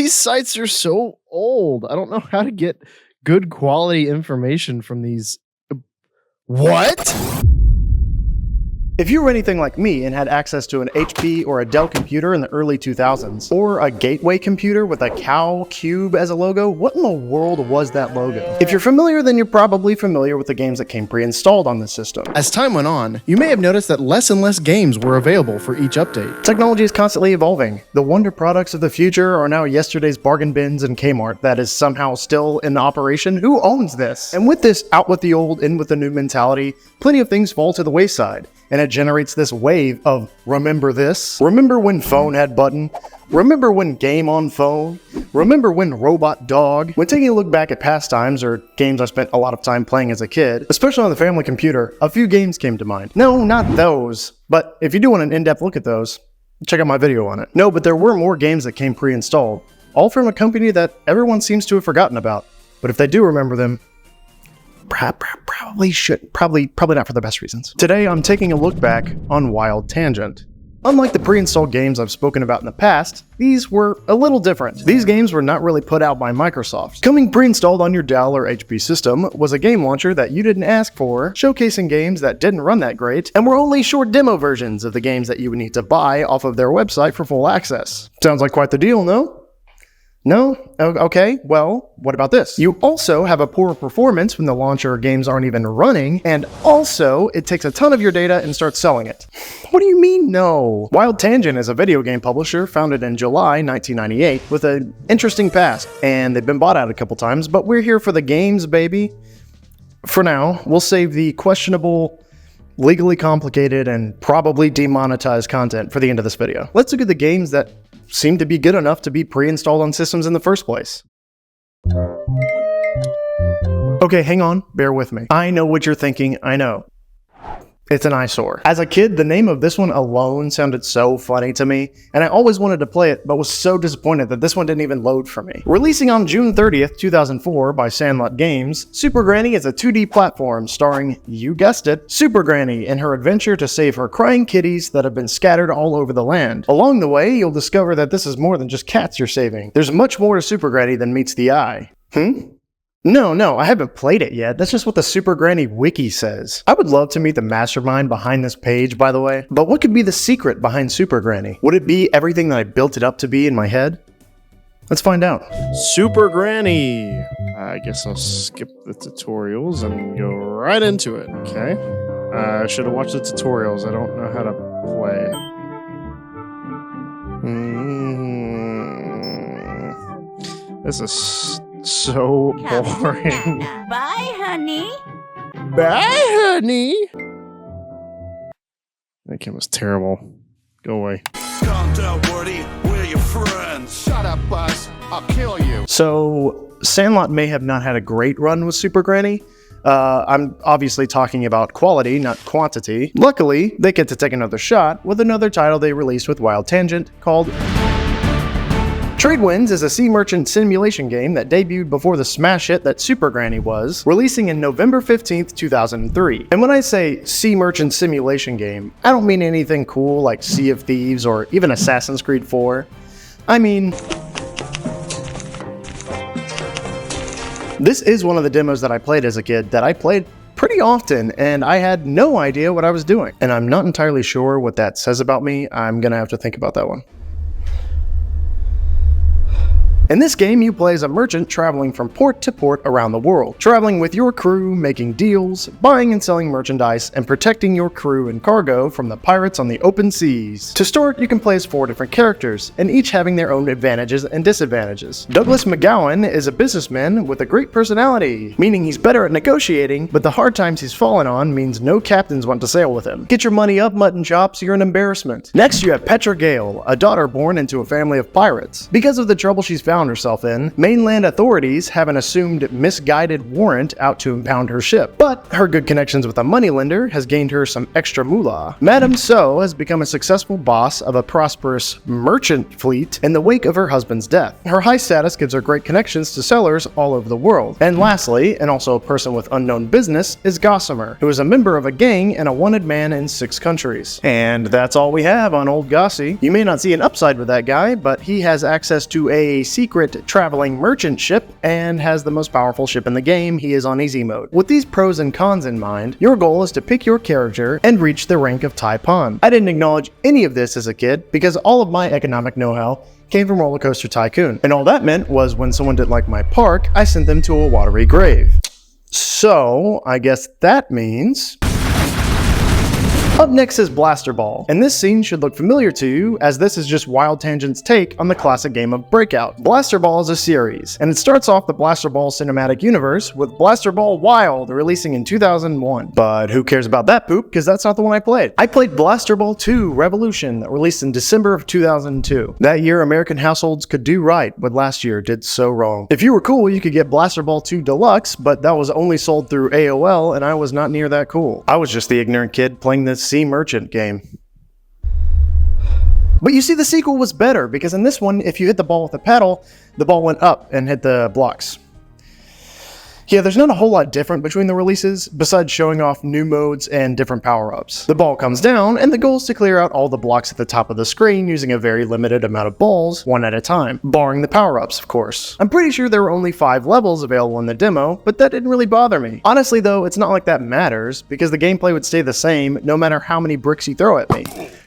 These sites are so old. I don't know how to get good quality information from these. What? If you were anything like me and had access to an HP or a Dell computer in the early 2000s, or a Gateway computer with a cow cube as a logo, what in the world was that logo? If you're familiar, then you're probably familiar with the games that came pre-installed on this system. As time went on, you may have noticed that less and less games were available for each update. Technology is constantly evolving. The wonder products of the future are now yesterday's bargain bins and Kmart that is somehow still in operation. Who owns this? And with this out with the old, in with the new mentality, plenty of things fall to the wayside. And it generates this wave of remember this? Remember when phone had button? Remember when game on phone? Remember when robot dog? When taking a look back at past times or games I spent a lot of time playing as a kid, especially on the family computer, a few games came to mind. No, not those. But if you do want an in-depth look at those, check out my video on it. No, but there were more games that came pre-installed, all from a company that everyone seems to have forgotten about. But if they do remember them, probably not for the best reasons. Today, I'm taking a look back on Wild Tangent. Unlike the pre-installed games I've spoken about in the past, these were a little different. These games were not really put out by Microsoft. Coming pre-installed on your Dell or HP system was a game launcher that you didn't ask for, showcasing games that didn't run that great, and were only short demo versions of the games that you would need to buy off of their website for full access. Sounds like quite the deal, no? No? Okay, well, what about this? You also have a poor performance when the launcher games aren't even running, and also, it takes a ton of your data and starts selling it. What do you mean, no? Wild Tangent is a video game publisher founded in July 1998 with an interesting past, and they've been bought out a couple times, but we're here for the games, baby. For now, we'll save the questionable, legally complicated, and probably demonetized content for the end of this video. Let's look at the games that seem to be good enough to be pre-installed on systems in the first place. Okay, hang on, bear with me. I know what you're thinking, I know. It's an eyesore. As a kid, the name of this one alone sounded so funny to me, and I always wanted to play it, but was so disappointed that this one didn't even load for me. Releasing on June 30th, 2004 by Sandlot Games, Super Granny is a 2D platform starring, you guessed it, Super Granny in her adventure to save her crying kitties that have been scattered all over the land. Along the way, you'll discover that this is more than just cats you're saving. There's much more to Super Granny than meets the eye. No, I haven't played it yet. That's just what the Super Granny wiki says. I would love to meet the mastermind behind this page, by the way. But what could be the secret behind Super Granny? Would it be everything that I built it up to be in my head? Let's find out. Super Granny. I guess I'll skip the tutorials and go right into it, okay? I should have watched the tutorials. I don't know how to play. This is so boring. Bye, honey. Bye, honey. That game was terrible. Go away. Calm down, Woody. We're your friends. Shut up, Buzz. I'll kill you. So, Sandlot may have not had a great run with Super Granny. I'm obviously talking about quality, not quantity. Luckily, they get to take another shot with another title they released with Wild Tangent called Tradewinds is a sea merchant simulation game that debuted before the smash hit that Super Granny was, releasing in November 15th, 2003. And when I say sea merchant simulation game, I don't mean anything cool like Sea of Thieves or even Assassin's Creed 4. I mean, this is one of the demos that I played as a kid that I played pretty often, and I had no idea what I was doing. And I'm not entirely sure what that says about me. I'm gonna have to think about that one. In this game, you play as a merchant traveling from port to port around the world, traveling with your crew, making deals, buying and selling merchandise, and protecting your crew and cargo from the pirates on the open seas. To start, you can play as 4 different characters, and each having their own advantages and disadvantages. Douglas McGowan is a businessman with a great personality, meaning he's better at negotiating, but the hard times he's fallen on means no captains want to sail with him. Get your money up, mutton chops, you're an embarrassment. Next, you have Petra Gale, a daughter born into a family of pirates. Because of the trouble she's found herself in, mainland authorities have an assumed misguided warrant out to impound her ship, but her good connections with a moneylender has gained her some extra moolah. Madame So has become a successful boss of a prosperous merchant fleet in the wake of her husband's death. Her high status gives her great connections to sellers all over the world. And lastly, and also a person with unknown business, is Gossamer, who is a member of a gang and a wanted man in 6 countries. And that's all we have on old Gossie. You may not see an upside with that guy, but he has access to a secret secret traveling merchant ship and has the most powerful ship in the game. He is on easy mode. With these pros and cons in mind, your goal is to pick your character and reach the rank of Taipan. I didn't acknowledge any of this as a kid because all of my economic know-how came from Roller Coaster Tycoon, and all that meant was when someone didn't like my park, I sent them to a watery grave. So, I guess that means... Up next is Blaster Ball, and this scene should look familiar to you, as this is just Wild Tangent's take on the classic game of Breakout. Blaster Ball is a series, and it starts off the Blaster Ball cinematic universe with Blaster Ball Wild releasing in 2001. But who cares about that poop, because that's not the one I played. I played Blaster Ball 2 Revolution, that released in December of 2002. That year, American households could do right, but last year did so wrong. If you were cool, you could get Blaster Ball 2 Deluxe, but that was only sold through AOL, and I was not near that cool. I was just the ignorant kid playing this Sea Merchant game. But you see, the sequel was better, because in this one, if you hit the ball with a paddle, the ball went up and hit the blocks. Yeah, there's not a whole lot different between the releases, besides showing off new modes and different power-ups. The ball comes down, and the goal is to clear out all the blocks at the top of the screen using a very limited amount of balls, one at a time, barring the power-ups, of course. I'm pretty sure there were only 5 levels available in the demo, but that didn't really bother me. Honestly though, it's not like that matters, because the gameplay would stay the same no matter how many bricks you throw at me.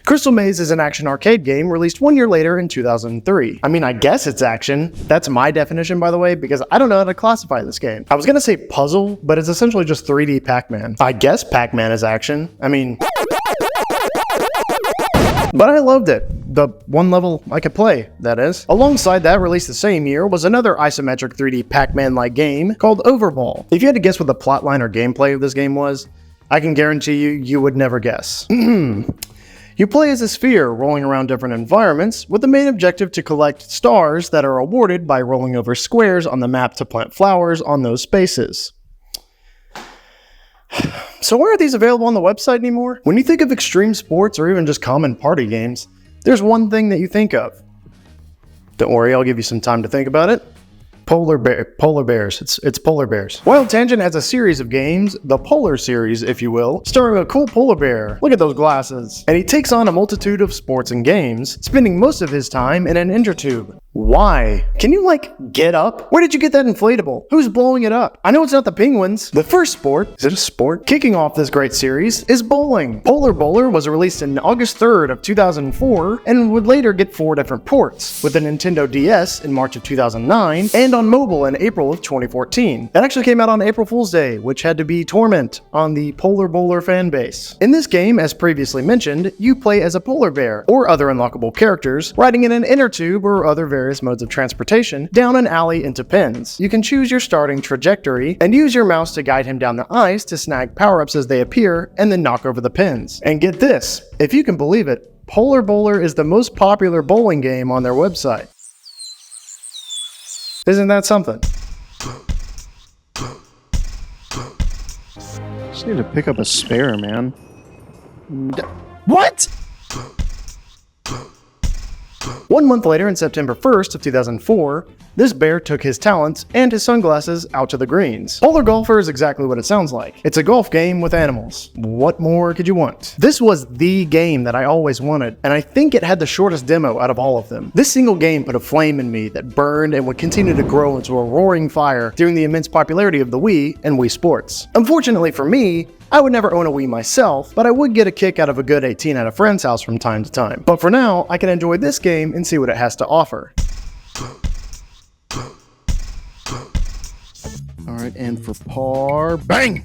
Crystal Maze is an action arcade game released 1 year later in 2003. I mean, I guess it's action. That's my definition, by the way, because I don't know how to classify this game. I was gonna say puzzle, but it's essentially just 3D Pac-Man. I guess Pac-Man is action. I mean... But I loved it. The one level I could play, that is. Alongside that, released the same year, was another isometric 3D Pac-Man-like game called Overball. If you had to guess what the plotline or gameplay of this game was, I can guarantee you would never guess. You play as a sphere, rolling around different environments, with the main objective to collect stars that are awarded by rolling over squares on the map to plant flowers on those spaces. So why aren't these available on the website anymore? When you think of extreme sports or even just common party games, there's one thing that you think of. Don't worry, I'll give you some time to think about it. Polar bears. It's polar bears. Wild Tangent has a series of games, the Polar series, if you will, starring a cool polar bear. Look at those glasses. And he takes on a multitude of sports and games, spending most of his time in an inner tube. Why? Can you, get up? Where did you get that inflatable? Who's blowing it up? I know it's not the penguins. The first sport, is it a sport? Kicking off this great series is bowling. Polar Bowler was released in August 3rd of 2004 and would later get 4 different ports, with the Nintendo DS in March of 2009 and on mobile in April of 2014. That actually came out on April Fool's Day, which had to be torment on the Polar Bowler fanbase. In this game, as previously mentioned, you play as a polar bear or other unlockable characters, riding in an inner tube or other various modes of transportation down an alley into pins. You can choose your starting trajectory and use your mouse to guide him down the ice to snag power-ups as they appear and then knock over the pins. And get this, if you can believe it, Polar Bowler is the most popular bowling game on their website. Isn't that something? Just need to pick up a spare, man. What? 1 month later, in September 1st of 2004, this bear took his talents and his sunglasses out to the greens. Polar Golfer is exactly what it sounds like. It's a golf game with animals. What more could you want? This was the game that I always wanted, and I think it had the shortest demo out of all of them. This single game put a flame in me that burned and would continue to grow into a roaring fire during the immense popularity of the Wii and Wii Sports. Unfortunately for me, I would never own a Wii myself, but I would get a kick out of a good 18 at a friend's house from time to time. But for now, I can enjoy this game and see what it has to offer. Alright, and for par, bang!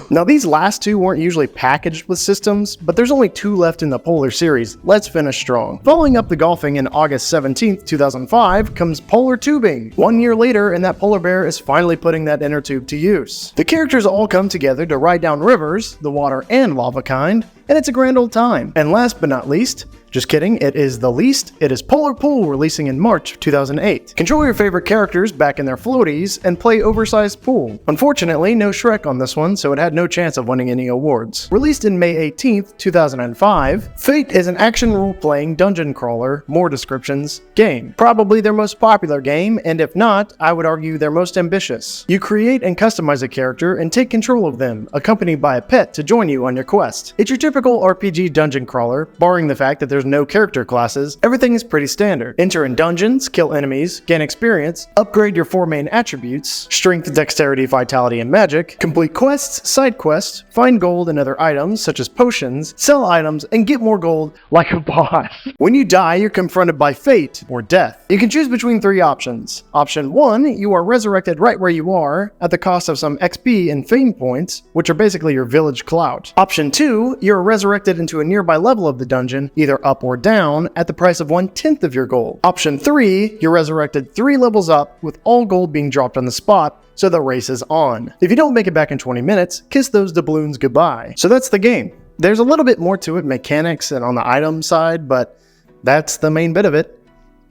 Now these last 2 weren't usually packaged with systems, but there's only 2 left in the Polar series. Let's finish strong. Following up the golfing in August 17th, 2005 comes Polar Tubing. 1 year later, and that polar bear is finally putting that inner tube to use. The characters all come together to ride down rivers, the water and lava kind, and it's a grand old time. And last but not least, just kidding, it is Polar Pool, releasing in March 2008. Control your favorite characters back in their floaties and play oversized pool. Unfortunately, no Shrek on this one, so it had no chance of winning any awards. Released in May 18th, 2005, Fate is an action role-playing dungeon crawler, more descriptions, game. Probably their most popular game, and if not, I would argue their most ambitious. You create and customize a character and take control of them, accompanied by a pet to join you on your quest. It's your typical RPG dungeon crawler, barring the fact that there's there's no character classes, everything is pretty standard. Enter in dungeons, kill enemies, gain experience, upgrade your 4 main attributes, strength, dexterity, vitality, and magic, complete quests, side quests, find gold and other items such as potions, sell items, and get more gold like a boss. When you die, you're confronted by fate or death. You can choose between 3 options. Option 1, you are resurrected right where you are at the cost of some XP and fame points, which are basically your village clout. Option 2, you're resurrected into a nearby level of the dungeon, either up or down, at the price of 1/10 of your gold. Option 3, you're resurrected 3 levels up, with all gold being dropped on the spot, so the race is on. If you don't make it back in 20 minutes, kiss those doubloons goodbye. So that's the game. There's a little bit more to it, mechanics and on the item side, but that's the main bit of it.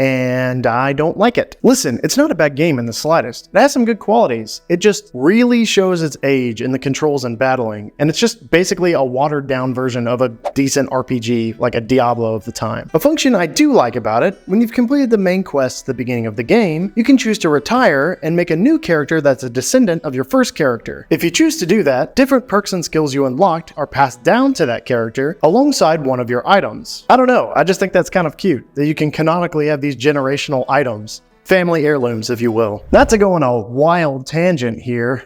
And I don't like it. Listen, it's not a bad game in the slightest. It has some good qualities. It just really shows its age in the controls and battling, and it's just basically a watered down version of a decent RPG, like a Diablo of the time. A function I do like about it, when you've completed the main quests at the beginning of the game, you can choose to retire and make a new character that's a descendant of your first character. If you choose to do that, different perks and skills you unlocked are passed down to that character alongside one of your items. I don't know, I just think that's kind of cute, that you can canonically have these generational items. Family heirlooms, if you will. Not to go on a wild tangent here,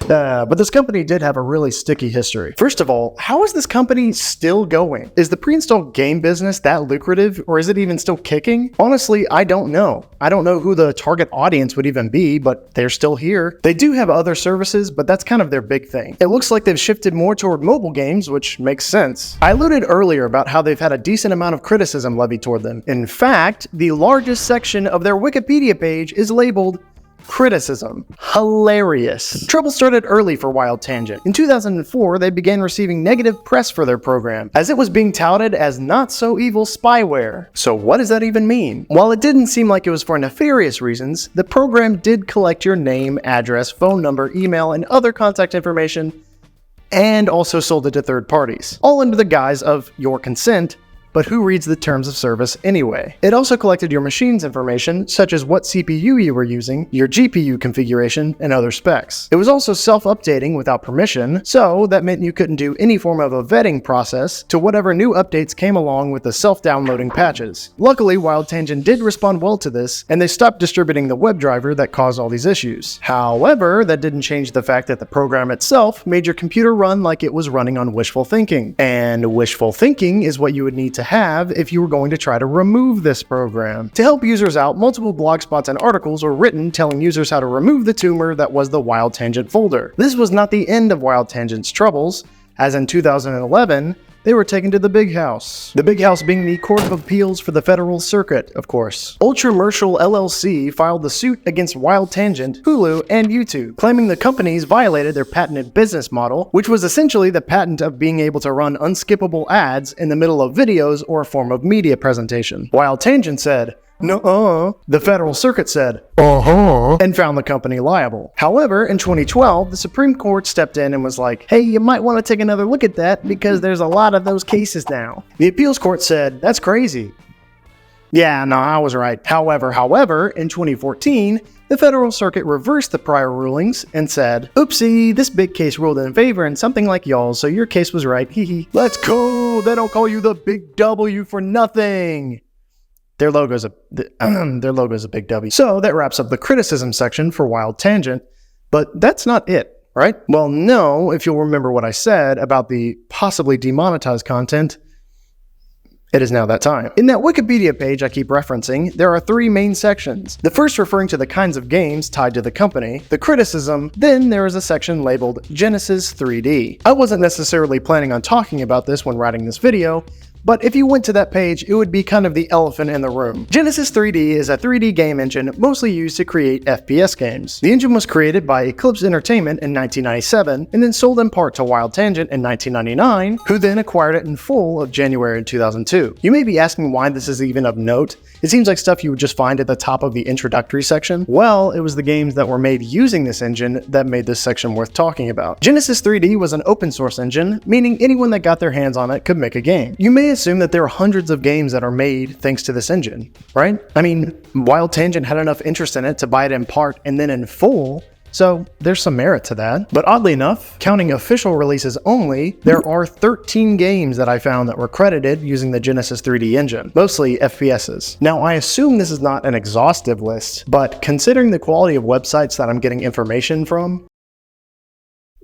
but this company did have a really sticky history. First of all, how is this company still going? Is the pre-installed game business that lucrative, or is it even still kicking? Honestly, I don't know. I don't know who the target audience would even be, but they're still here. They do have other services, but that's kind of their big thing. It looks like they've shifted more toward mobile games, which makes sense. I alluded earlier about how they've had a decent amount of criticism levied toward them. In fact, the largest section of their Wikipedia page is labeled criticism. Hilarious. Trouble started early for Wild Tangent. In 2004, they began receiving negative press for their program, as it was being touted as not-so-evil spyware. So what does that even mean? While it didn't seem like it was for nefarious reasons, the program did collect your name, address, phone number, email, and other contact information, and also sold it to third parties, all under the guise of your consent. But who reads the terms of service anyway? It also collected your machine's information, such as what CPU you were using, your GPU configuration, and other specs. It was also self-updating without permission, so that meant you couldn't do any form of a vetting process to whatever new updates came along with the self-downloading patches. Luckily, Wild Tangent did respond well to this, and they stopped distributing the WebDriver that caused all these issues. However, that didn't change the fact that the program itself made your computer run like it was running on wishful thinking. And wishful thinking is what you would need to have if you were going to try to remove this program. To help users out, multiple blogspots and articles were written telling users how to remove the tumor that was the Wild Tangent folder. This was not the end of Wild Tangent's troubles, as in 2011, they were taken to the Big House. The Big House being the Court of Appeals for the Federal Circuit, of course. Ultramercial LLC filed the suit against Wild Tangent, Hulu, and YouTube, claiming the companies violated their patented business model, which was essentially the patent of being able to run unskippable ads in the middle of videos or a form of media presentation. Wild Tangent said, "Nuh-uh." The Federal Circuit said, "Uh-huh," and found the company liable. However, in 2012, the Supreme Court stepped in and was like, "Hey, you might want to take another look at that because there's a lot of those cases now." The appeals court said, "That's crazy." Yeah, no, I was right. However, in 2014, the Federal Circuit reversed the prior rulings and said, "Oopsie, this big case ruled in favor in something like y'all, so your case was right, hee. Let's go! They don't call you the Big W for nothing." Their logo's a big W. So that wraps up the criticism section for Wild Tangent, but that's not it, right? Well, no, if you'll remember what I said about the possibly demonetized content, it is now that time. In that Wikipedia page I keep referencing, there are 3 main sections. The first referring to the kinds of games tied to the company, the criticism, then there is a section labeled Genesis 3D. I wasn't necessarily planning on talking about this when writing this video, but if you went to that page, it would be kind of the elephant in the room. Genesis 3D is a 3D game engine mostly used to create FPS games. The engine was created by Eclipse Entertainment in 1997 and then sold in part to Wild Tangent in 1999, who then acquired it in full of January 2002. You may be asking why this is even of note. It seems like stuff you would just find at the top of the introductory section. Well, it was the games that were made using this engine that made this section worth talking about. Genesis 3D was an open source engine, meaning anyone that got their hands on it could make a game. You may assume that there are hundreds of games that are made thanks to this engine, right? I mean, Wild Tangent had enough interest in it to buy it in part and then in full, so there's some merit to that. But oddly enough, counting official releases only, there are 13 games that I found that were credited using the Genesis 3D engine, mostly FPSs. Now, I assume this is not an exhaustive list, but considering the quality of websites that I'm getting information from,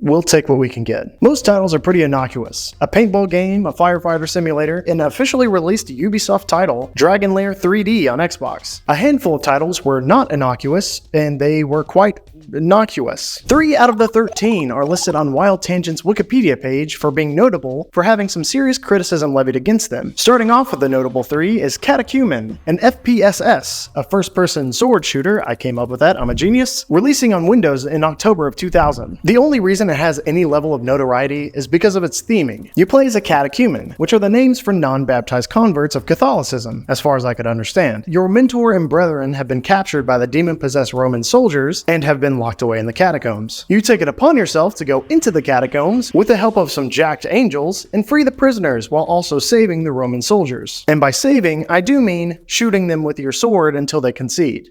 we'll take what we can get. Most titles are pretty innocuous. A paintball game, a firefighter simulator, and an officially released Ubisoft title, Dragon Lair 3D on Xbox. A handful of titles were not innocuous, and they were quite innocuous. 3 out of the 13 are listed on Wild Tangent's Wikipedia page for being notable for having some serious criticism levied against them. Starting off with the notable 3 is Catechumen, an FPSS, a first-person sword shooter, I came up with that, I'm a genius, releasing on Windows in October of 2000. The only reason it has any level of notoriety is because of its theming. You play as a catechumen, which are the names for non-baptized converts of Catholicism, as far as I could understand. Your mentor and brethren have been captured by the demon-possessed Roman soldiers and have been locked away in the catacombs. You take it upon yourself to go into the catacombs with the help of some jacked angels and free the prisoners while also saving the Roman soldiers. And by saving, I do mean shooting them with your sword until they concede.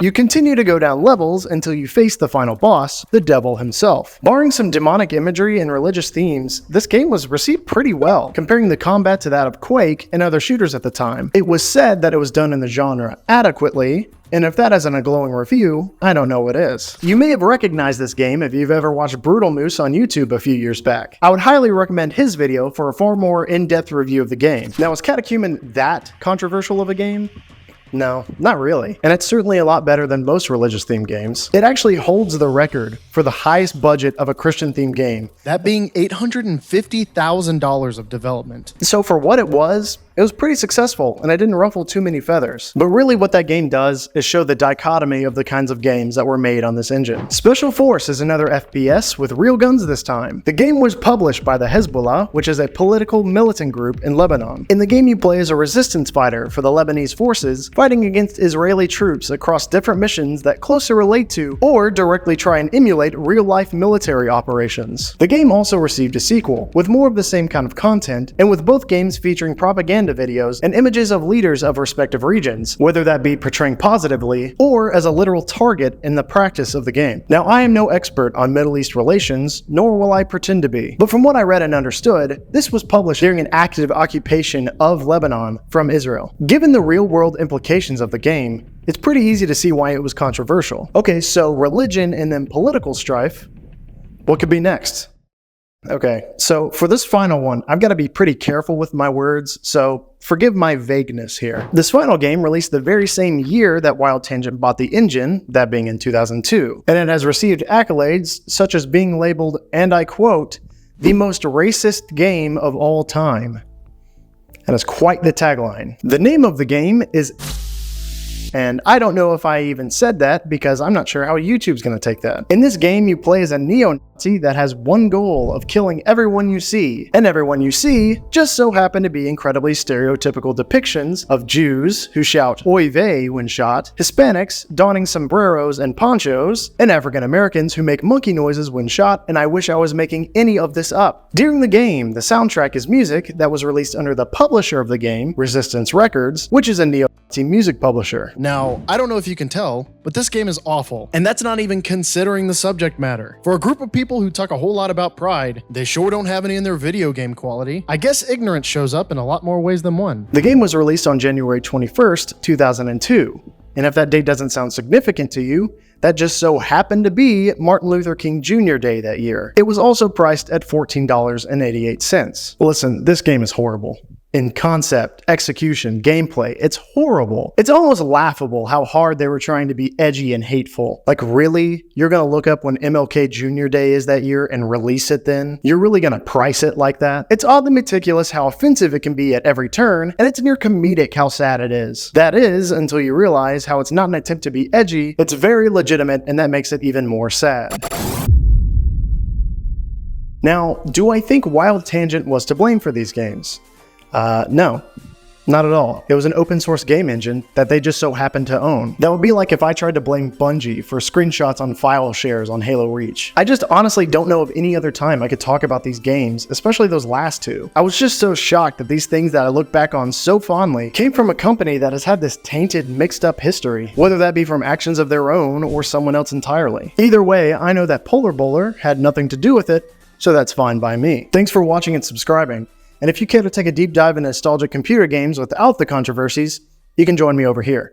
You continue to go down levels until you face the final boss, the devil himself. Barring some demonic imagery and religious themes, this game was received pretty well, comparing the combat to that of Quake and other shooters at the time. It was said that it was done in the genre adequately, and if that isn't a glowing review, I don't know what is. You may have recognized this game if you've ever watched Brutal Moose on YouTube a few years back. I would highly recommend his video for a far more in-depth review of the game. Now, is Catechumen that controversial of a game? No, not really. And it's certainly a lot better than most religious-themed games. It actually holds the record for the highest budget of a Christian-themed game, that being $850,000 of development. So for what it was pretty successful, and it didn't ruffle too many feathers. But really what that game does is show the dichotomy of the kinds of games that were made on this engine. Special Force is another FPS with real guns this time. The game was published by the Hezbollah, which is a political militant group in Lebanon. In the game, you play as a resistance fighter for the Lebanese forces, fighting against Israeli troops across different missions that closely relate to or directly try and emulate real-life military operations. The game also received a sequel, with more of the same kind of content, and with both games featuring propaganda videos and images of leaders of respective regions, whether that be portraying positively or as a literal target in the practice of the game. Now, I am no expert on Middle East relations, nor will I pretend to be, but from what I read and understood, this was published during an active occupation of Lebanon from Israel. Given the real-world implications of the game, it's pretty easy to see why it was controversial. Okay, so religion and then political strife, what could be next? Okay, so for this final one, I've got to be pretty careful with my words, so forgive my vagueness here. This final game released the very same year that Wild Tangent bought the engine, that being in 2002, and it has received accolades such as being labeled, and I quote, the most racist game of all time. And it's quite the tagline. The name of the game is... And I don't know if I even said that because I'm not sure how YouTube's gonna take that. In this game, you play as a neo-Nazi that has one goal of killing everyone you see. And everyone you see just so happen to be incredibly stereotypical depictions of Jews who shout oy vey when shot, Hispanics donning sombreros and ponchos, and African Americans who make monkey noises when shot, and I wish I was making any of this up. During the game, the soundtrack is music that was released under the publisher of the game, Resistance Records, which is a neo-Nazi music publisher. Now, I don't know if you can tell, but this game is awful. And that's not even considering the subject matter. For a group of people who talk a whole lot about pride, they sure don't have any in their video game quality. I guess ignorance shows up in a lot more ways than one. The game was released on January 21st, 2002. And if that date doesn't sound significant to you, that just so happened to be Martin Luther King Jr. Day that year. It was also priced at $14.88. Listen, this game is horrible. In concept, execution, gameplay, it's horrible. It's almost laughable how hard they were trying to be edgy and hateful. Like, really? You're gonna look up when MLK Jr. Day is that year and release it then? You're really gonna price it like that? It's oddly meticulous how offensive it can be at every turn, and it's near comedic how sad it is. That is, until you realize how it's not an attempt to be edgy, it's very legitimate, and that makes it even more sad. Now, do I think Wild Tangent was to blame for these games? No. Not at all. It was an open source game engine that they just so happened to own. That would be like if I tried to blame Bungie for screenshots on file shares on Halo Reach. I just honestly don't know of any other time I could talk about these games, especially those last two. I was just so shocked that these things that I look back on so fondly came from a company that has had this tainted, mixed up history, whether that be from actions of their own or someone else entirely. Either way, I know that Polar Bowler had nothing to do with it, so that's fine by me. Thanks for watching and subscribing. And if you care to take a deep dive into nostalgic computer games without the controversies, you can join me over here.